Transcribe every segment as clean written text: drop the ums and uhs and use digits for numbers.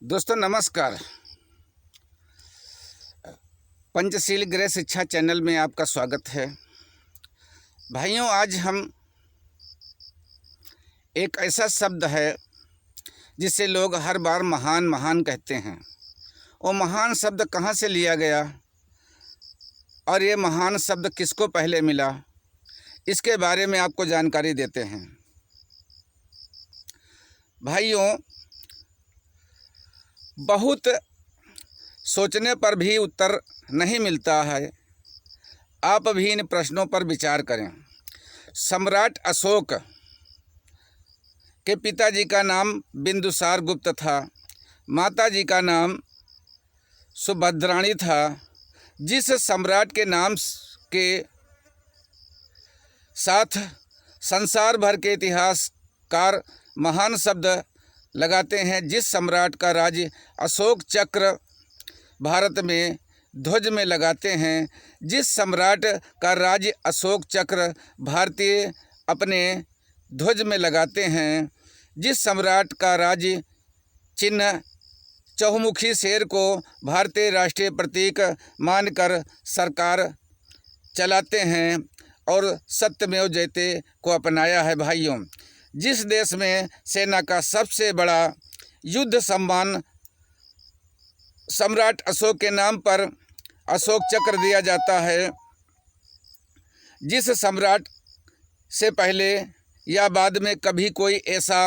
दोस्तों नमस्कार। पंचशील गृह शिक्षा चैनल में आपका स्वागत है। भाइयों, आज हम एक ऐसा शब्द है जिसे लोग हर बार महान महान कहते हैं। वो महान शब्द कहाँ से लिया गया और ये महान शब्द किसको पहले मिला, इसके बारे में आपको जानकारी देते हैं। भाइयों, बहुत सोचने पर भी उत्तर नहीं मिलता है। आप भी इन प्रश्नों पर विचार करें। सम्राट अशोक के पिताजी का नाम बिंदुसार गुप्त था। माताजी का नाम सुभद्राणी था। जिस सम्राट के नाम के साथ संसार भर के इतिहासकार महान शब्द लगाते हैं, जिस सम्राट का राज्य अशोक चक्र भारत में ध्वज में लगाते हैं, जिस सम्राट का राज्य अशोक चक्र भारतीय अपने ध्वज में लगाते हैं, जिस सम्राट का राज्य चिन्ह चहुमुखी शेर को भारतीय राष्ट्रीय प्रतीक मानकर सरकार चलाते हैं और सत्यमेव जयते को अपनाया है। भाइयों, जिस देश में सेना का सबसे बड़ा युद्ध सम्मान सम्राट अशोक के नाम पर अशोक चक्र दिया जाता है, जिस सम्राट से पहले या बाद में कभी कोई ऐसा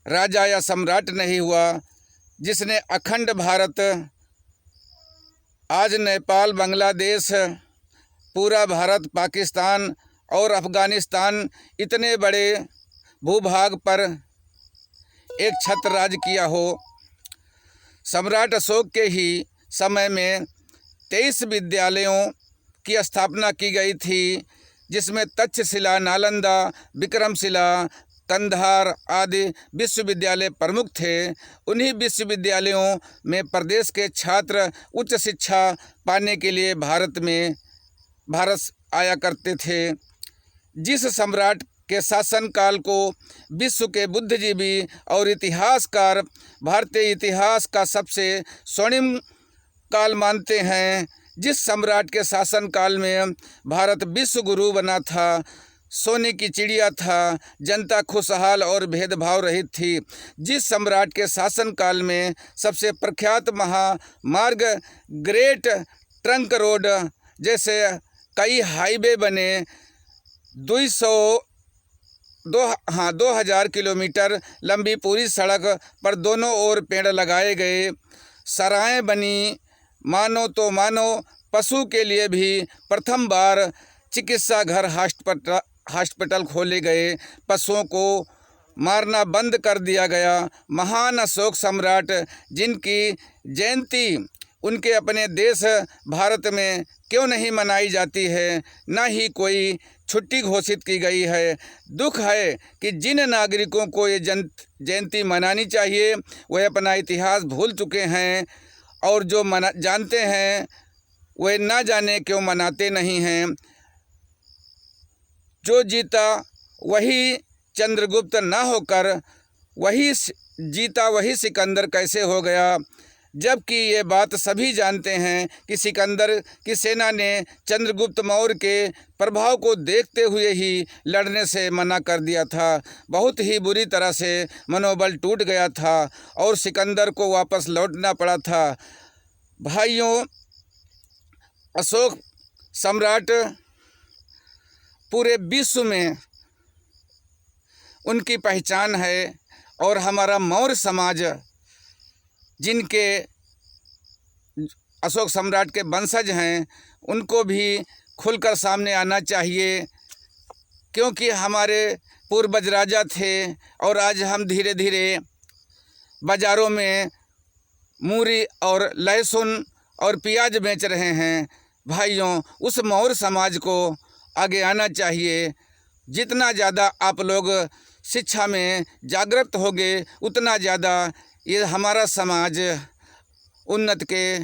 राजा या सम्राट नहीं हुआ जिसने अखंड भारत, आज नेपाल, बांग्लादेश, पूरा भारत, पाकिस्तान और अफ़गानिस्तान, इतने बड़े भूभाग पर एक छत्र राज किया हो। सम्राट अशोक के ही समय में 23 विद्यालयों की स्थापना की गई थी, जिसमें तक्षशिला, नालंदा, विक्रमशिला, कंधार आदि विश्वविद्यालय प्रमुख थे। उन्हीं विश्वविद्यालयों में प्रदेश के छात्र उच्च शिक्षा पाने के लिए भारत आया करते थे। जिस सम्राट के शासनकाल को विश्व के बुद्धिजीवी और इतिहासकार भारतीय इतिहास का सबसे स्वर्णिम काल मानते हैं, जिस सम्राट के शासनकाल में भारत विश्व गुरु बना था, सोने की चिड़िया था, जनता खुशहाल और भेदभाव रहित थी, जिस सम्राट के शासनकाल में सबसे प्रख्यात महामार्ग, ग्रेट ट्रंक रोड जैसे कई हाईवे बने, 2000 किलोमीटर लंबी पूरी सड़क पर दोनों ओर पेड़ लगाए गए, सराहें बनी, मानो पशु के लिए भी प्रथम बार चिकित्सा घर, हॉस्पिटल खोले गए, पशुओं को मारना बंद कर दिया गया। महान अशोक सम्राट जिनकी जयंती उनके अपने देश भारत में क्यों नहीं मनाई जाती है, ना ही कोई छुट्टी घोषित की गई है। दुख है कि जिन नागरिकों को ये जयंती मनानी चाहिए वह अपना इतिहास भूल चुके हैं, और जो जानते हैं वह ना जाने क्यों मनाते नहीं हैं। जो जीता वही चंद्रगुप्त ना होकर वही जीता वही सिकंदर कैसे हो गया, जबकि ये बात सभी जानते हैं कि सिकंदर की सेना ने चंद्रगुप्त मौर्य के प्रभाव को देखते हुए ही लड़ने से मना कर दिया था। बहुत ही बुरी तरह से मनोबल टूट गया था और सिकंदर को वापस लौटना पड़ा था। भाइयों, अशोक सम्राट पूरे विश्व में उनकी पहचान है, और हमारा मौर्य समाज जिनके अशोक सम्राट के वंशज हैं उनको भी खुलकर सामने आना चाहिए, क्योंकि हमारे पूर्वज राजा थे और आज हम धीरे धीरे बाज़ारों में मूरी और लहसुन और प्याज बेच रहे हैं। भाइयों, उस मौर्य समाज को आगे आना चाहिए। जितना ज़्यादा आप लोग शिक्षा में जागृत होंगे उतना ज़्यादा ये हमारा समाज उन्नत के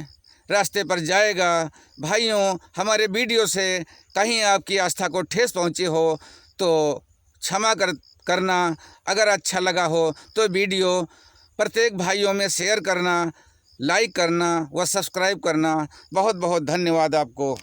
रास्ते पर जाएगा। भाइयों, हमारे वीडियो से कहीं आपकी आस्था को ठेस पहुंची हो तो क्षमा करना। अगर अच्छा लगा हो तो वीडियो प्रत्येक भाइयों में शेयर करना, लाइक करना व सब्सक्राइब करना। बहुत बहुत धन्यवाद आपको।